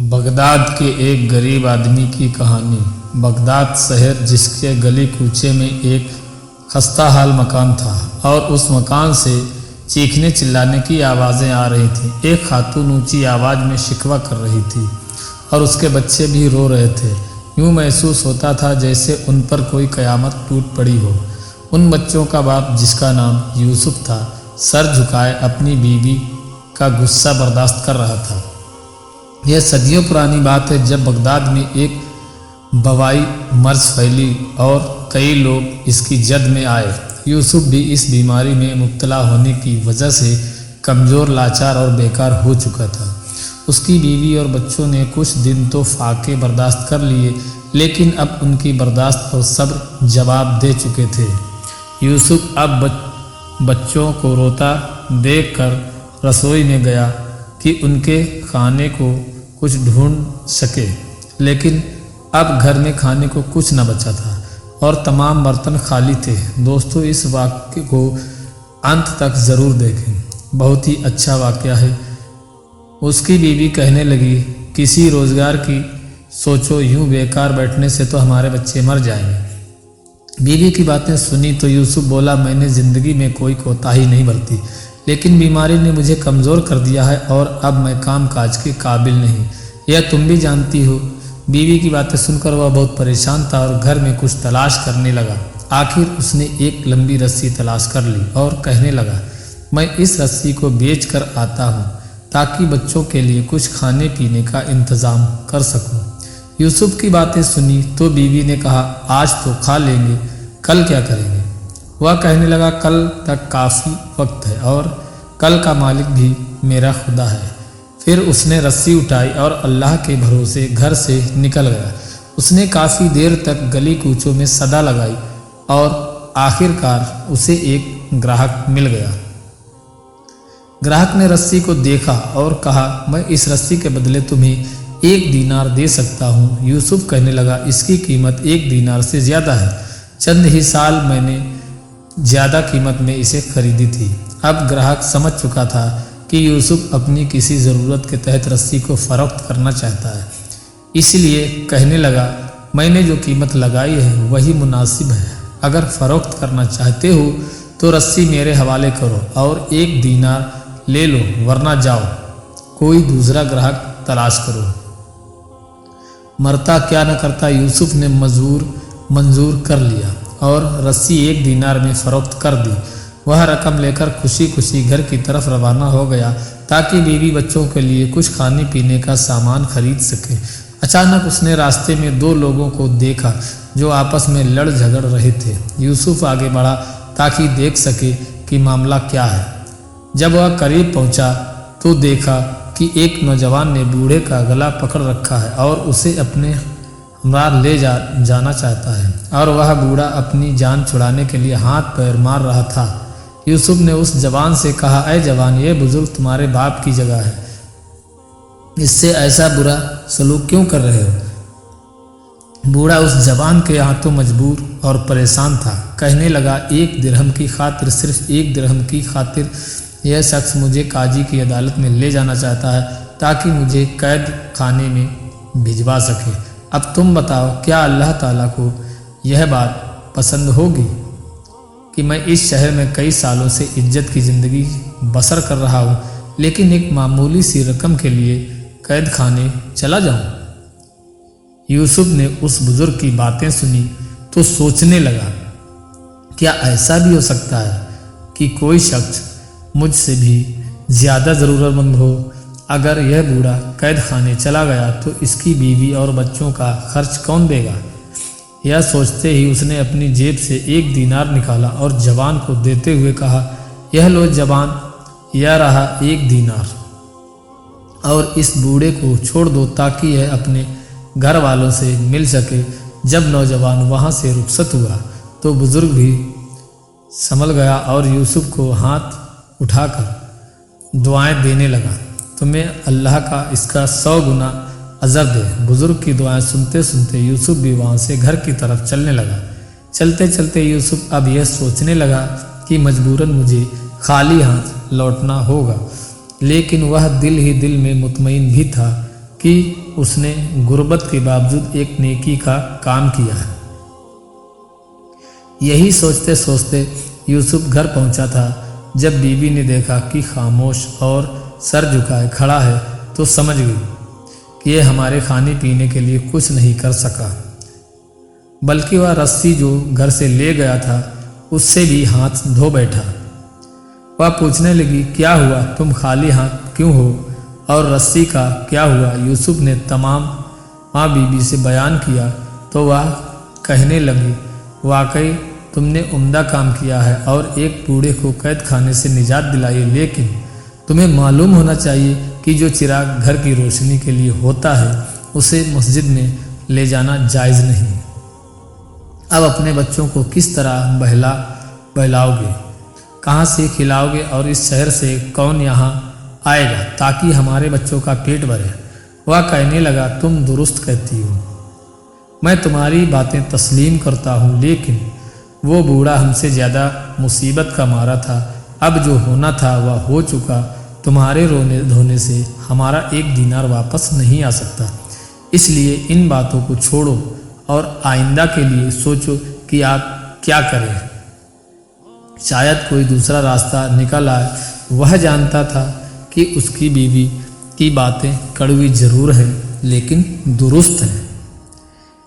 Baghdad के एक गरीब आदमी की कहानी। बगदाद शहर जिसके गली कूचे में एक खस्ता हाल मकान था और उस मकान से चीखने चिल्लाने की आवाज़ें आ रही थीं। एक खातून ऊंची आवाज़ में शिकवा कर रही थी और उसके बच्चे भी रो रहे थे। यूँ महसूस होता था जैसे उन पर कोई क़यामत टूट पड़ी हो। उन बच्चों का बाप, जिसका नाम यूसुफ था, सर झुकाए अपनी बीवी का गुस्सा बर्दाश्त कर रहा था। यह सदियों पुरानी बात है जब बगदाद में एक वबाई मर्ज फैली और कई लोग इसकी जद में आए। यूसुफ भी इस बीमारी में मुब्तला होने की वजह से कमज़ोर, लाचार और बेकार हो चुका था। उसकी बीवी और बच्चों ने कुछ दिन तो फाके बर्दाश्त कर लिए, लेकिन अब उनकी बर्दाश्त और सब्र जवाब दे चुके थे। यूसुफ अब बच्चों को रोता देखकर रसोई में गया कि उनके खाने को कुछ ढूंढ सके, लेकिन अब घर में खाने को कुछ न बचा था और तमाम बर्तन खाली थे। दोस्तों, इस वाक़े को अंत तक ज़रूर देखें, बहुत ही अच्छा वाक़या है। उसकी बीवी कहने लगी, किसी रोज़गार की सोचो, यूँ बेकार बैठने से तो हमारे बच्चे मर जाएंगे। बीवी की बातें सुनी तो यूसुफ बोला, मैंने ज़िंदगी में कोई कोताही नहीं बरती, लेकिन बीमारी ने मुझे कमज़ोर कर दिया है और अब मैं काम काज के काबिल नहीं, यह तुम भी जानती हो। बीवी की बातें सुनकर वह बहुत परेशान था और घर में कुछ तलाश करने लगा। आखिर उसने एक लंबी रस्सी तलाश कर ली और कहने लगा, मैं इस रस्सी को बेच कर आता हूँ ताकि बच्चों के लिए कुछ खाने पीने का इंतज़ाम कर सकूँ। यूसुफ की बातें सुनी तो बीवी ने कहा, आज तो खा लेंगे, कल क्या करेंगे। वह कहने लगा, कल तक काफ़ी वक्त है और कल का मालिक भी मेरा खुदा है। फिर उसने रस्सी उठाई और अल्लाह के भरोसे घर से निकल गया। उसने काफ़ी देर तक गली कूचों में सदा लगाई और आखिरकार उसे एक ग्राहक मिल गया। ग्राहक ने रस्सी को देखा और कहा, मैं इस रस्सी के बदले तुम्हें 1 दीनार दे सकता हूँ। यूसुफ कहने लगा, इसकी कीमत 1 दीनार से ज़्यादा है। चंद ही साल मैंने ज़्यादा कीमत में इसे खरीदी थी। अब ग्राहक समझ चुका था कि यूसुफ अपनी किसी ज़रूरत के तहत रस्सी को फ़रोख्त करना चाहता है, इसलिए कहने लगा, मैंने जो कीमत लगाई है वही मुनासिब है। अगर फ़रोख्त करना चाहते हो तो रस्सी मेरे हवाले करो और 1 दीनार ले लो, वरना जाओ कोई दूसरा ग्राहक तलाश करो। मरता क्या न करता, यूसुफ ने मंजूर कर लिया और रस्सी 1 दीनार में फ़रोख्त कर दी। वह रकम लेकर खुशी खुशी घर की तरफ रवाना हो गया ताकि बीवी बच्चों के लिए कुछ खाने पीने का सामान खरीद सके। अचानक उसने रास्ते में 2 लोगों को देखा जो आपस में लड़ झगड़ रहे थे। यूसुफ आगे बढ़ा ताकि देख सके कि मामला क्या है। जब वह करीब पहुंचा तो देखा कि एक नौजवान ने बूढ़े का गला पकड़ रखा है और उसे अपने हमरा ले जाना चाहता है और वह बूढ़ा अपनी जान छुड़ाने के लिए हाथ पैर मार रहा था। यूसुफ ने उस जवान से कहा, ऐ जवान, ये बुजुर्ग तुम्हारे बाप की जगह है, इससे ऐसा बुरा सलूक क्यों कर रहे हो। बूढ़ा उस जवान के हाथों मजबूर और परेशान था। कहने लगा, 1 दिरहम की खातिर, सिर्फ 1 दिरहम की खातिर यह शख्स मुझे काजी की अदालत में ले जाना चाहता है ताकि मुझे कैद खाने में भिजवा सके। अब तुम बताओ, क्या अल्लाह ताला को यह बात पसंद होगी कि मैं इस शहर में कई सालों से इज्जत की ज़िंदगी बसर कर रहा हूँ, लेकिन एक मामूली सी रकम के लिए कैद खाने चला जाऊँ। यूसुफ ने उस बुज़ुर्ग की बातें सुनी तो सोचने लगा, क्या ऐसा भी हो सकता है कि कोई शख्स मुझसे भी ज़्यादा ज़रूरतमंद हो। अगर यह बूढ़ा कैद खाने चला गया तो इसकी बीवी और बच्चों का खर्च कौन देगा। यह सोचते ही उसने अपनी जेब से 1 दीनार निकाला और जवान को देते हुए कहा, यह लो जवान, यह रहा 1 दीनार और इस बूढ़े को छोड़ दो ताकि यह अपने घर वालों से मिल सके। जब नौजवान वहाँ से रुखसत हुआ तो बुजुर्ग भी संभल गया और यूसुफ को हाथ उठाकर दुआएं देने लगा, तुम्हें अल्लाह का इसका 100 गुना अजर दे। बुजुर्ग की दुआएं सुनते सुनते यूसुफ भी वहाँ से घर की तरफ चलने लगा। चलते चलते यूसुफ अब यह सोचने लगा कि मजबूरन मुझे खाली हाथ लौटना होगा, लेकिन वह दिल ही दिल में मुतमईन भी था कि उसने गुर्बत के बावजूद एक नेकी का काम किया है। यही सोचते सोचते यूसुफ घर पहुंचा था। जब बीवी ने देखा कि खामोश और सर झुकाए खड़ा है तो समझ गई कि यह हमारे खाने पीने के लिए कुछ नहीं कर सका, बल्कि वह रस्सी जो घर से ले गया था उससे भी हाथ धो बैठा। वह पूछने लगी, क्या हुआ, तुम खाली हाथ क्यों हो, और रस्सी का क्या हुआ। यूसुफ ने तमाम माँ बीबी से बयान किया तो वह कहने लगी, वाकई तुमने उम्दा काम किया है और एक बूढ़े को कैद खाने से निजात दिलाई, लेकिन तुम्हें मालूम होना चाहिए कि जो चिराग घर की रोशनी के लिए होता है उसे मस्जिद में ले जाना जायज़ नहीं। अब अपने बच्चों को किस तरह बहलाओगे, कहाँ से खिलाओगे और इस शहर से कौन यहाँ आएगा ताकि हमारे बच्चों का पेट भरे। वह कहने लगा, तुम दुरुस्त कहती हो, मैं तुम्हारी बातें तस्लीम करता हूँ, लेकिन वो बूढ़ा हमसे ज़्यादा मुसीबत का मारा था। अब जो होना था वह हो चुका। तुम्हारे रोने धोने से हमारा एक दीनार वापस नहीं आ सकता। इसलिए इन बातों को छोड़ो और आइंदा के लिए सोचो कि आप क्या करें। शायद कोई दूसरा रास्ता निकल आए। वह जानता था कि उसकी बीवी की बातें कड़वी जरूर हैं लेकिन दुरुस्त हैं,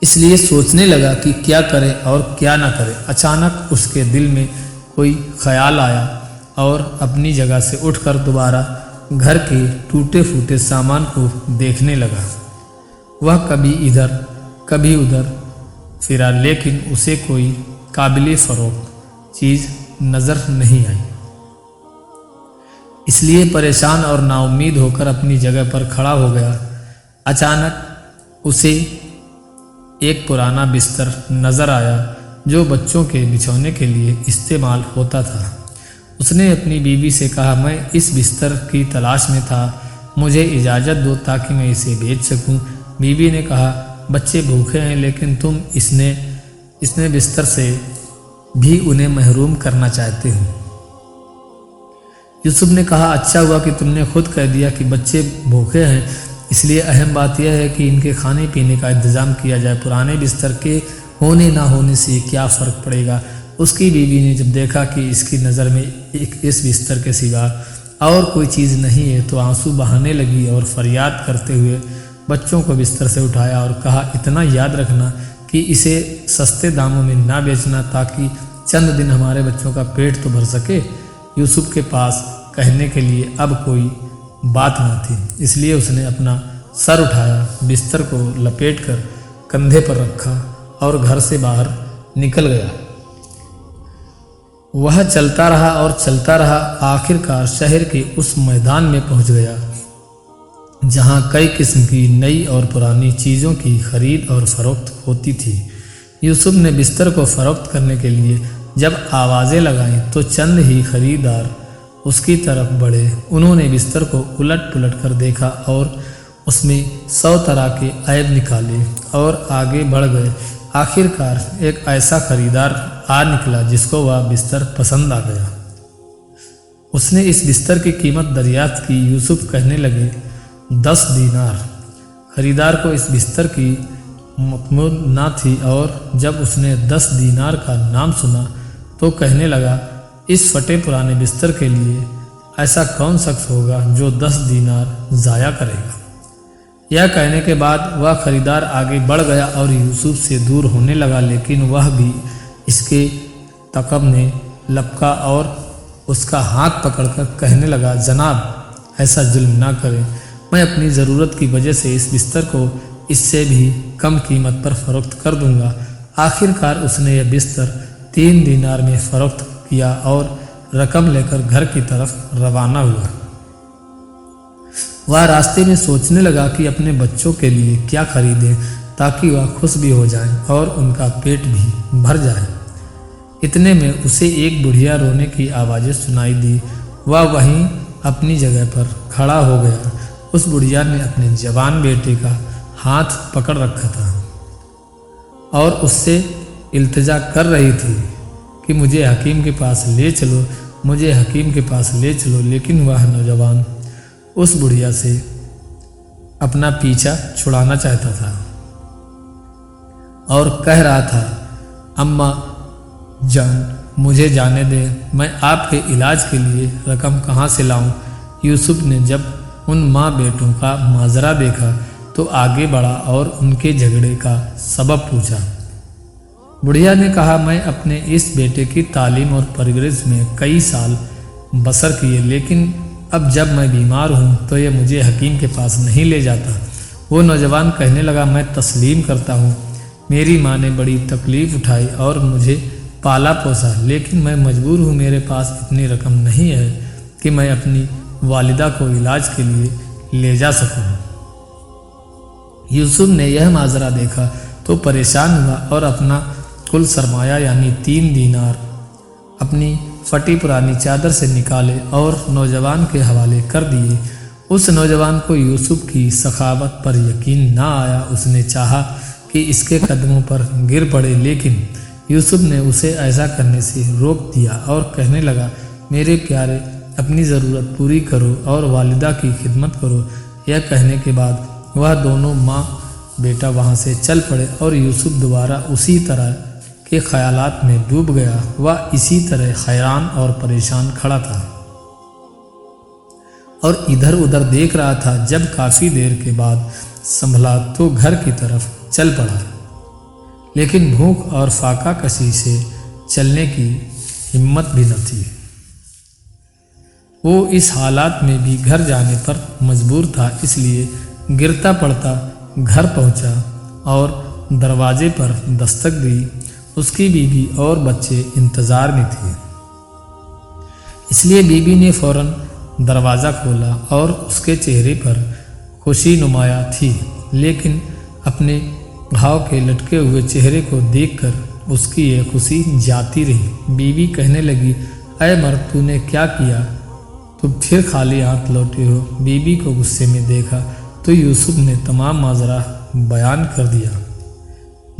इसलिए सोचने लगा कि क्या करे और क्या ना करे। अचानक उसके दिल में कोई ख्याल आया और अपनी जगह से उठकर दोबारा घर के टूटे फूटे सामान को देखने लगा। वह कभी इधर कभी उधर फिरा, लेकिन उसे कोई काबिल फ़रोख्त चीज़ नज़र नहीं आई। इसलिए परेशान और नाउम्मीद होकर अपनी जगह पर खड़ा हो गया। अचानक उसे एक पुराना बिस्तर नज़र आया जो बच्चों के बिछौने के लिए इस्तेमाल होता था। उसने अपनी बीवी से कहा, मैं इस बिस्तर की तलाश में था, मुझे इजाज़त दो ताकि मैं इसे बेच सकूं। बीवी ने कहा, बच्चे भूखे हैं लेकिन तुम इसने बिस्तर से भी उन्हें महरूम करना चाहते हो। यूसुफ ने कहा, अच्छा हुआ कि तुमने खुद कह दिया कि बच्चे भूखे हैं, इसलिए अहम बात यह है कि इनके खाने पीने का इंतज़ाम किया जाए। पुराने बिस्तर के होने ना होने से क्या फ़र्क पड़ेगा। उसकी बीवी ने जब देखा कि इसकी नज़र में इस बिस्तर के सिवा और कोई चीज़ नहीं है तो आंसू बहाने लगी और फरियाद करते हुए बच्चों को बिस्तर से उठाया और कहा, इतना याद रखना कि इसे सस्ते दामों में ना बेचना ताकि चंद दिन हमारे बच्चों का पेट तो भर सके। यूसुफ के पास कहने के लिए अब कोई बात न थी, इसलिए उसने अपना सर उठाया, बिस्तर को लपेटकर कंधे पर रखा और घर से बाहर निकल गया। वह चलता रहा और चलता रहा, आखिरकार शहर के उस मैदान में पहुंच गया जहां कई किस्म की नई और पुरानी चीज़ों की खरीद और फरोख्त होती थी। यूसुफ ने बिस्तर को फरोख्त करने के लिए जब आवाज़ें लगाईं तो चंद ही खरीदार उसकी तरफ बढ़े। उन्होंने बिस्तर को उलट पुलट कर देखा और उसमें 100 तरह के ऐब निकाले और आगे बढ़ गए। आखिरकार एक ऐसा खरीदार आ निकला जिसको वह बिस्तर पसंद आ गया। उसने इस बिस्तर की कीमत दरियाफ्त की। यूसुफ कहने लगे, 10 दीनार। खरीदार को इस बिस्तर की मकमूद ना थी और जब उसने 10 दीनार का नाम सुना तो कहने लगा, इस फटे पुराने बिस्तर के लिए ऐसा कौन शख्स होगा जो 10 दीनार ज़ाया करेगा। यह कहने के बाद वह खरीदार आगे बढ़ गया और यूसुफ से दूर होने लगा, लेकिन वह भी इसके तकब ने लपका और उसका हाथ पकड़कर कहने लगा, जनाब ऐसा जुल्म ना करें, मैं अपनी ज़रूरत की वजह से इस बिस्तर को इससे भी कम कीमत पर फ़रोख्त कर दूंगा। आखिरकार उसने यह बिस्तर 3 दीनार में फ़रोख्त किया और रकम लेकर घर की तरफ रवाना हुआ। वह रास्ते में सोचने लगा कि अपने बच्चों के लिए क्या खरीदें ताकि वह खुश भी हो जाएं और उनका पेट भी भर जाए। इतने में उसे एक बुढ़िया रोने की आवाज़ें सुनाई दी। वह वहीं अपनी जगह पर खड़ा हो गया। उस बुढ़िया ने अपने जवान बेटे का हाथ पकड़ रखा था और उससे इल्तिजा कर रही थी कि मुझे हकीम के पास ले चलो, मुझे हकीम के पास ले चलो। लेकिन वह नौजवान उस बुढ़िया से अपना पीछा छुड़ाना चाहता था और कह रहा था, अम्मा जान मुझे जाने दे, मैं आपके इलाज के लिए रकम कहाँ से लाऊं। यूसुफ ने जब उन माँ बेटों का माजरा देखा तो आगे बढ़ा और उनके झगड़े का सबब पूछा। बुढ़िया ने कहा, मैं अपने इस बेटे की तालीम और परवरिश में कई साल बसर किए, लेकिन अब जब मैं बीमार हूँ तो ये मुझे हकीम के पास नहीं ले जाता। वो नौजवान कहने लगा, मैं तस्लीम करता हूँ, मेरी माँ ने बड़ी तकलीफ़ उठाई और मुझे पाला पोसा, लेकिन मैं मजबूर हूँ, मेरे पास इतनी रकम नहीं है कि मैं अपनी वालिदा को इलाज के लिए ले जा सकूँ। यूसुफ ने यह माजरा देखा तो परेशान हुआ और अपना कुल सरमाया यानी 3 दीनार अपनी फटी पुरानी चादर से निकाले और नौजवान के हवाले कर दिए। उस नौजवान को यूसुफ की सखावत पर यकीन ना आया। उसने चाहा कि इसके कदमों पर गिर पड़े, लेकिन यूसुफ ने उसे ऐसा करने से रोक दिया और कहने लगा, मेरे प्यारे, अपनी ज़रूरत पूरी करो और वालिदा की खिदमत करो। यह कहने के बाद वह दोनों माँ बेटा वहाँ से चल पड़े और यूसुफ दोबारा उसी तरह के ख्यालात में डूब गया। वह इसी तरह हैरान और परेशान खड़ा था और इधर उधर देख रहा था। जब काफ़ी देर के बाद संभला तो घर की तरफ चल पड़ा, लेकिन भूख और फाका कशी से चलने की हिम्मत भी न थी। वो इस हालात में भी घर जाने पर मजबूर था, इसलिए गिरता पड़ता घर पहुंचा और दरवाजे पर दस्तक दी। उसकी बीवी और बच्चे इंतज़ार में थे, इसलिए बीवी ने फौरन दरवाज़ा खोला और उसके चेहरे पर खुशी नुमाया थी, लेकिन अपने घाव के लटके हुए चेहरे को देखकर उसकी यह खुशी जाती रही। बीवी कहने लगी, अय मर्द, तूने क्या किया? तुम फिर खाली हाथ लौटे हो। बीवी को गुस्से में देखा तो यूसुफ ने तमाम माजरा बयान कर दिया।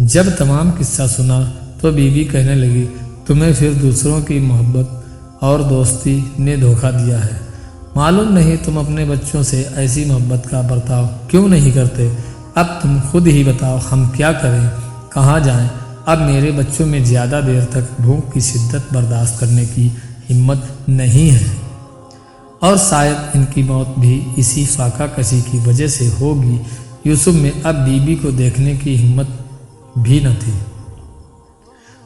जब तमाम किस्सा सुना तो बीवी कहने लगी, तुम्हें फिर दूसरों की मोहब्बत और दोस्ती ने धोखा दिया है। मालूम नहीं तुम अपने बच्चों से ऐसी मोहब्बत का बर्ताव क्यों नहीं करते। अब तुम खुद ही बताओ, हम क्या करें, कहाँ जाएं? अब मेरे बच्चों में ज़्यादा देर तक भूख की शिद्दत बर्दाश्त करने की हिम्मत नहीं है और शायद इनकी मौत भी इसी फाका कशी की वजह से होगी। यूसुफ में अब बीबी को देखने की हिम्मत भी न थी।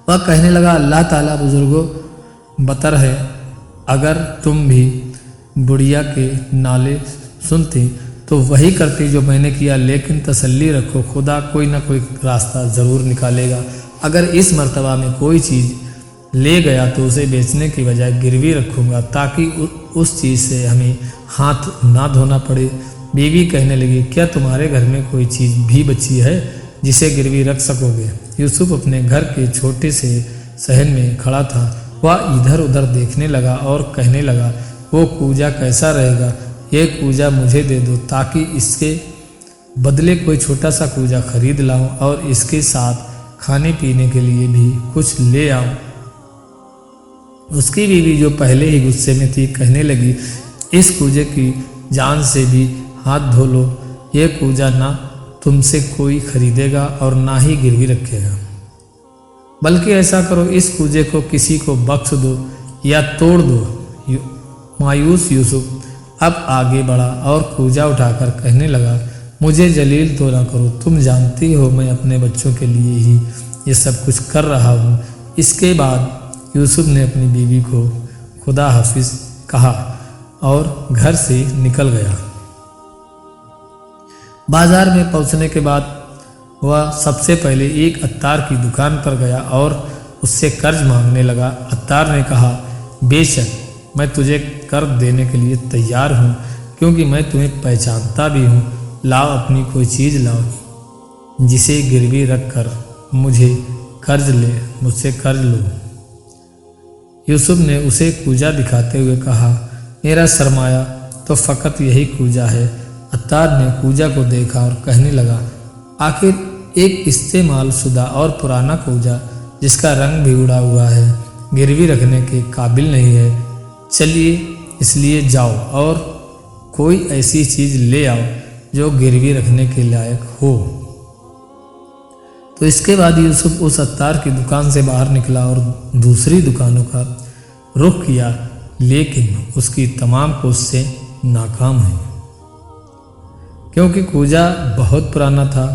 वह कहने लगा, अल्लाह ताला बुजुर्गों बतर है, अगर तुम भी बुढ़िया के नाले सुनती तो वही करती जो मैंने किया, लेकिन तसल्ली रखो, खुदा कोई ना कोई रास्ता ज़रूर निकालेगा। अगर इस मर्तबा में कोई चीज़ ले गया तो उसे बेचने की बजाय गिरवी रखूँगा, ताकि उस चीज़ से हमें हाथ ना धोना पड़े। बीवी कहने लगी, क्या तुम्हारे घर में कोई चीज़ भी बची है जिसे गिरवी रख सकोगे? यूसुफ अपने घर के छोटे से सहन में खड़ा था। वह इधर उधर देखने लगा और कहने लगा, वो कूजा कैसा रहेगा? ये कूजा मुझे दे दो ताकि इसके बदले कोई छोटा सा कूजा खरीद लाऊं और इसके साथ खाने पीने के लिए भी कुछ ले आऊं। उसकी बीवी, जो पहले ही गुस्से में थी, कहने लगी, इस कूजे की जान से भी हाथ धो लो। ये कूजा ना तुमसे कोई खरीदेगा और ना ही गिरवी रखेगा, बल्कि ऐसा करो, इस कूजे को किसी को बख्श दो या तोड़ दो। मायूस यूसुफ अब आगे बढ़ा और कूजा उठाकर कहने लगा, मुझे जलील तो ना करो, तुम जानती हो मैं अपने बच्चों के लिए ही ये सब कुछ कर रहा हूँ। इसके बाद यूसुफ ने अपनी बीवी को खुदा हाफिज कहा और घर से निकल गया। बाजार में पहुंचने के बाद वह सबसे पहले एक अत्तार की दुकान पर गया और उससे कर्ज मांगने लगा। अत्तार ने कहा, बेशक मैं तुझे कर्ज देने के लिए तैयार हूँ, क्योंकि मैं तुम्हें पहचानता भी हूँ। लाओ, अपनी कोई चीज़ लाओ जिसे गिरवी रख कर मुझे मुझसे कर्ज लो। यूसुफ ने उसे कूजा दिखाते हुए कहा, मेरा सरमाया तो फ़कत यही कूजा है। अत्तार ने कूजा को देखा और कहने लगा, आखिर एक इस्तेमाल शुदा और पुराना कूजा जिसका रंग भी उड़ा हुआ है, गिरवी रखने के काबिल नहीं है। चलिए, इसलिए जाओ और कोई ऐसी चीज़ ले आओ जो गिरवी रखने के लायक हो। तो इसके बाद यूसुफ उस अत्तार की दुकान से बाहर निकला और दूसरी दुकानों का रुख किया, लेकिन उसकी तमाम कोशिशें नाकाम हुई, क्योंकि कूजा बहुत पुराना था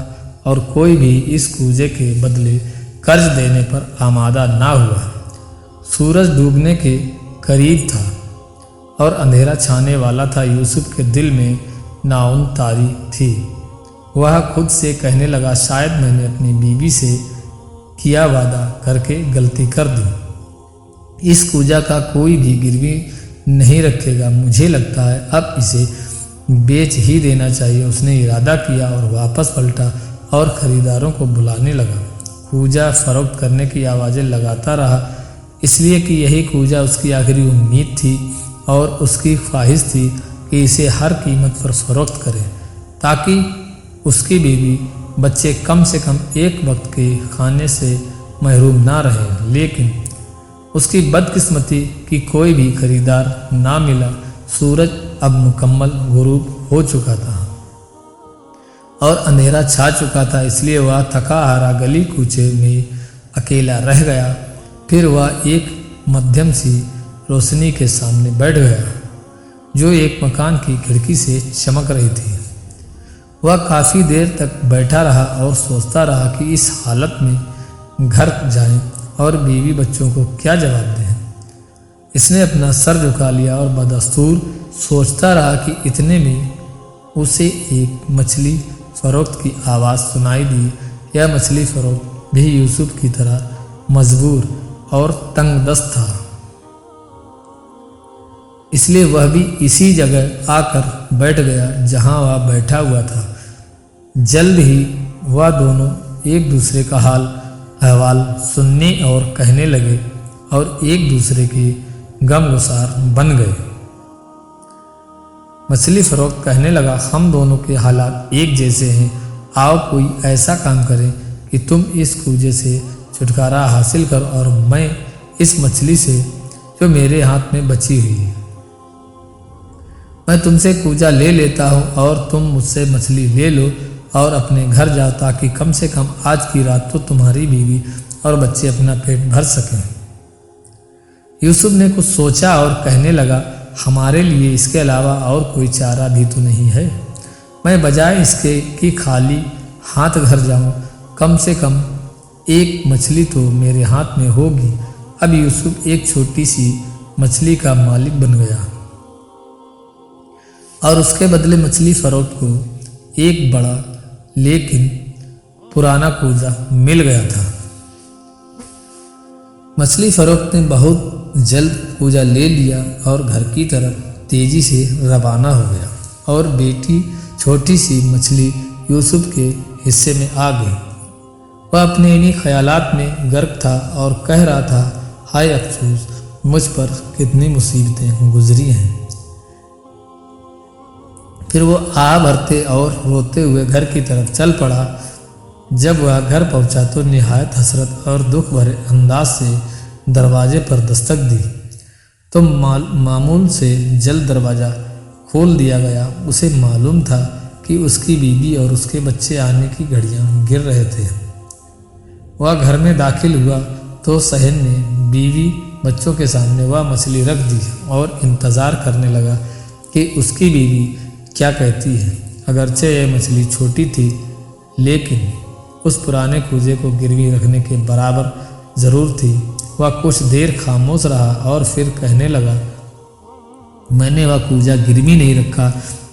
और कोई भी इस कूजे के बदले कर्ज देने पर आमादा ना हुआ। सूरज डूबने के करीब था और अंधेरा छाने वाला था। यूसुफ के दिल में नाउन तारी थी। वह खुद से कहने लगा, शायद मैंने अपनी बीवी से किया वादा करके गलती कर दी। इस कूजा का कोई भी गिरवी नहीं रखेगा। मुझे लगता है अब इसे बेच ही देना चाहिए। उसने इरादा किया और वापस पलटा और खरीदारों को बुलाने लगा। कूजा फरोख्त करने की आवाज़ें लगाता रहा, इसलिए कि यही कूजा उसकी आखिरी उम्मीद थी और उसकी ख्वाहिश थी कि इसे हर कीमत पर फरोख्त करे, ताकि उसकी बीवी बच्चे कम से कम एक वक्त के खाने से महरूम ना रहे। लेकिन उसकी बदकिस्मती कि कोई भी खरीदार ना मिला। सूरज अब मुकम्मल गुरूब हो चुका था और अंधेरा छा चुका था, इसलिए वह थका हारा गली कूचे में अकेला रह गया। फिर वह एक मध्यम सी रोशनी के सामने बैठ गया, जो एक मकान की खिड़की से चमक रही थी। वह काफ़ी देर तक बैठा रहा और सोचता रहा कि इस हालत में घर जाएं और बीवी बच्चों को क्या जवाब दें। इसने अपना सर झुका लिया और बदस्तूर सोचता रहा कि इतने में उसे एक मछली फ़रोख्त की आवाज़ सुनाई दी। यह मछली फ़रोख्त भी यूसुफ की तरह मजबूर और तंगदस्त था, इसलिए वह भी इसी जगह आकर बैठ गया जहां वह बैठा हुआ था। जल्द ही वह दोनों एक दूसरे का हाल अहवाल सुनने और कहने लगे और एक दूसरे के गमगुसार बन गए। मछली फ़रोख्त कहने लगा, हम दोनों के हालात एक जैसे हैं। आओ कोई ऐसा काम करें कि तुम इस कूजे से छुटकारा हासिल करो और मैं इस मछली से जो मेरे हाथ में बची हुई है। मैं तुमसे कूजा ले लेता हूँ और तुम मुझसे मछली ले लो और अपने घर जाओ, ताकि कम से कम आज की रात तो तुम्हारी बीवी और बच्चे अपना पेट भर सकें। यूसुफ ने कुछ सोचा और कहने लगा, हमारे लिए इसके अलावा और कोई चारा भी तो नहीं है। मैं बजाय इसके कि खाली हाथ घर जाऊं, कम से कम एक मछली तो मेरे हाथ में होगी। अब यूसुफ एक छोटी सी मछली का मालिक बन गया और उसके बदले मछली फ़रोख्त को एक बड़ा लेकिन पुराना कूजा मिल गया था। मछली फ़रोख्त ने बहुत जल्द कूजा ले लिया और घर की तरफ तेजी से रवाना हो गया और बेटी छोटी सी मछली यूसुफ के हिस्से में आ गई। वह अपने इन्हीं ख्यालात में गर्क था और कह रहा था, हाय अफसोस, मुझ पर कितनी मुसीबतें गुजरी हैं। फिर वो आह भरते और रोते हुए घर की तरफ चल पड़ा। जब वह घर पहुंचा तो निहायत हसरत और दुख भरे अंदाज से दरवाजे पर दस्तक दी तो मामूल से जल्द दरवाज़ा खोल दिया गया। उसे मालूम था कि उसकी बीवी और उसके बच्चे आने की घड़ियां गिर रहे थे। वह घर में दाखिल हुआ तो सहन ने बीवी बच्चों के सामने वह मछली रख दी और इंतज़ार करने लगा कि उसकी बीवी क्या कहती है। अगरचे यह मछली छोटी थी, लेकिन उस पुराने कूजे को गिरवी रखने के बराबर ज़रूर थी। वह कुछ देर खामोश रहा और फिर कहने लगा, मैंने वह कूजा गिरवी नहीं रखा,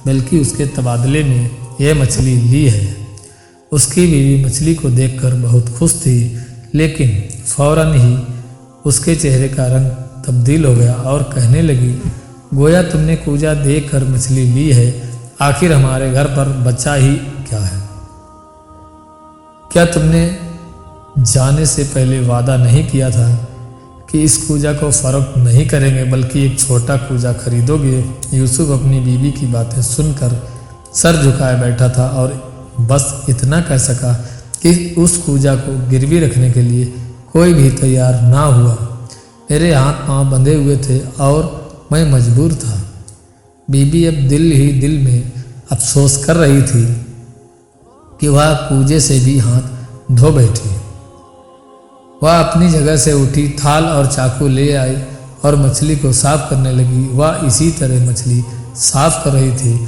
बल्कि उसके तबादले में यह मछली ली है। उसकी बीवी मछली को देखकर बहुत खुश थी, लेकिन फौरन ही उसके चेहरे का रंग तब्दील हो गया और कहने लगी, गोया तुमने कूजा देखकर मछली ली है। आखिर हमारे घर पर बचा ही क्या है? क्या तुमने जाने से पहले वादा नहीं किया था कि इस कूजा को फ़रोख्त नहीं करेंगे, बल्कि एक छोटा कूजा खरीदोगे? यूसुफ अपनी बीवी की बातें सुनकर सर झुकाए बैठा था और बस इतना कह सका कि उस कूजा को गिरवी रखने के लिए कोई भी तैयार ना हुआ। मेरे हाथ पांव बंधे हुए थे और मैं मजबूर था। बीबी अब दिल ही दिल में अफसोस कर रही थी कि वह कूजे से भी हाथ धो बैठी। वह अपनी जगह से उठी, थाल और चाकू ले आई और मछली को साफ करने लगी। वह इसी तरह मछली साफ कर रही थी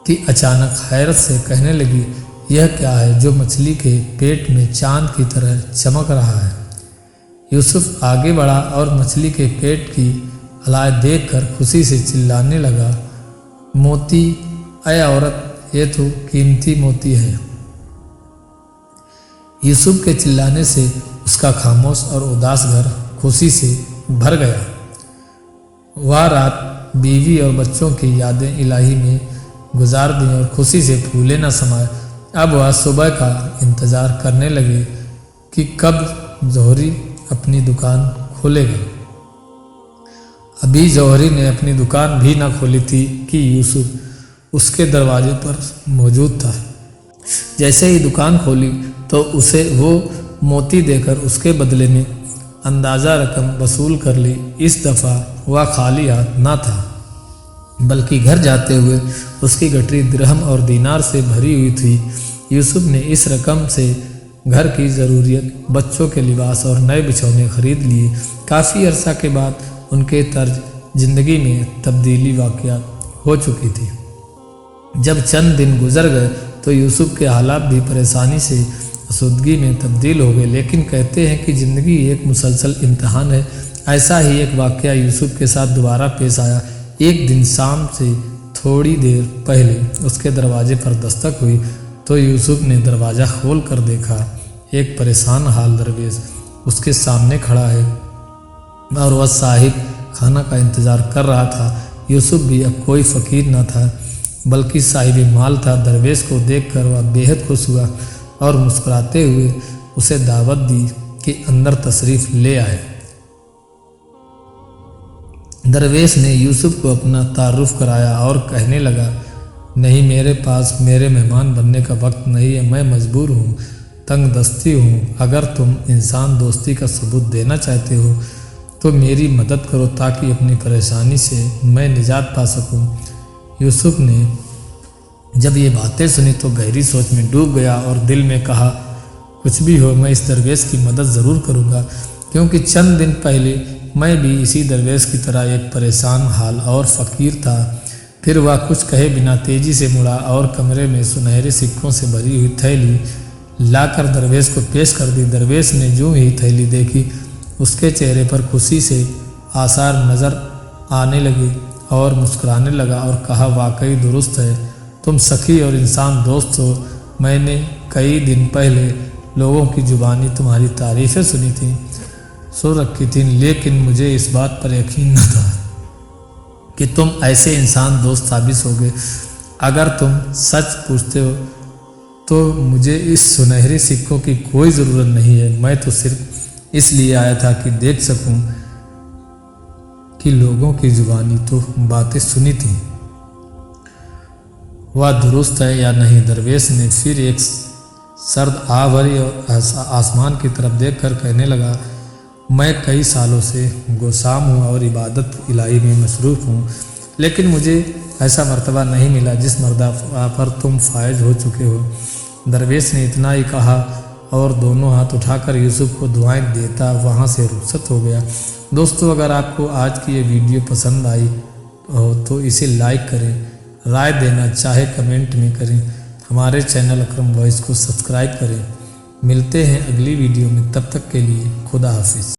कि अचानक हैरत से कहने लगी, यह क्या है जो मछली के पेट में चांद की तरह चमक रहा है। यूसुफ आगे बढ़ा और मछली के पेट की अलाय देखकर खुशी से चिल्लाने लगा, मोती, अय औरत, ये तो कीमती मोती है। यूसुफ के चिल्लाने से उसका खामोश और उदास घर खुशी से भर गया। वह रात बीवी और बच्चों की यादें इलाही में गुजार दी और खुशी से फूले न समाये। अब वह सुबह का इंतज़ार करने लगे कि कब जौहरी अपनी दुकान खोलेगा। अभी जौहरी ने अपनी दुकान भी न खोली थी कि यूसुफ उसके दरवाजे पर मौजूद था। जैसे ही दुकान खोली तो उसे वो मोती देकर उसके बदले में अंदाज़ा रकम वसूल कर ली। इस दफ़ा वह खाली हाथ न था, बल्कि घर जाते हुए उसकी गठरी दिरहम और दीनार से भरी हुई थी। यूसुफ ने इस रकम से घर की ज़रूरियत, बच्चों के लिबास और नए बिछौने खरीद लिए। काफ़ी अरसा के बाद उनके तर्ज ज़िंदगी में तब्दीली वाक़या हो चुकी थी। जब चंद दिन गुजर गए तो यूसुफ के हालात भी परेशानी से आसूदगी में तब्दील हो गए। लेकिन कहते हैं कि ज़िंदगी एक मुसलसल इम्तहान है। ऐसा ही एक वाक़या यूसुफ के साथ दोबारा पेश आया। एक दिन शाम से थोड़ी देर पहले उसके दरवाजे पर दस्तक हुई तो यूसुफ ने दरवाज़ा खोल कर देखा। एक परेशान हाल दरवेश उसके सामने खड़ा है और वह साहिब खाना का इंतज़ार कर रहा था। यूसुफ भी अब कोई फ़कीर न था, बल्कि साहिब माल था। दरवेश को देखकर वह बेहद खुश हुआ और मुस्कुराते हुए उसे दावत दी कि अंदर तशरीफ़ ले आए। दरवेश ने यूसुफ को अपना तारुफ कराया और कहने लगा, नहीं, मेरे पास मेरे मेहमान बनने का वक्त नहीं है। मैं मजबूर हूँ, तंग दस्ती हूँ। अगर तुम इंसान दोस्ती का सबूत देना चाहते हो तो मेरी मदद करो ताकि अपनी परेशानी से मैं निजात पा सकूँ। यूसुफ ने जब ये बातें सुनी तो गहरी सोच में डूब गया और दिल में कहा, कुछ भी हो मैं इस दरवेश की मदद ज़रूर करूँगा, क्योंकि चंद दिन पहले मैं भी इसी दरवेश की तरह एक परेशान हाल और फ़कीर था। फिर वह कुछ कहे बिना तेज़ी से मुड़ा और कमरे में सुनहरे सिक्कों से भरी हुई थैली लाकर दरवेश को पेश कर दी। दरवेश ने जो ही थैली देखी उसके चेहरे पर खुशी से आसार नज़र आने लगे और मुस्कुराने लगा और कहा, वाकई दुरुस्त है, तुम सखी और इंसान दोस्त हो। मैंने कई दिन पहले लोगों की ज़ुबानी तुम्हारी तारीफ़ें सुनी थी, सुन रखी थी, लेकिन मुझे इस बात पर यकीन न था कि तुम ऐसे इंसान दोस्त साबित होगे। अगर तुम सच पूछते हो तो मुझे इस सुनहरे सिक्कों की कोई ज़रूरत नहीं है। मैं तो सिर्फ इसलिए आया था कि देख सकूं कि लोगों की ज़ुबानी तो बातें सुनी थी, वह दुरुस्त है या नहीं। दरवेश ने फिर एक सर्द भरी और आसमान की तरफ देखकर कहने लगा, मैं कई सालों से गोसाम हूँ और इबादत इलाही में मसरूफ़ हूँ, लेकिन मुझे ऐसा मर्तबा नहीं मिला जिस मर्तबा पर तुम फायज हो चुके हो। दरवेश ने इतना ही कहा और दोनों हाथ उठाकर यूसुफ को दुआएं देता वहाँ से रुखसत हो गया। दोस्तों, अगर आपको आज की ये वीडियो पसंद आई हो तो इसे लाइक करें, राय देना चाहे कमेंट में करें। हमारे चैनल अकरम वॉइस को सब्सक्राइब करें। मिलते हैं अगली वीडियो में, तब तक के लिए खुदा हाफिज़।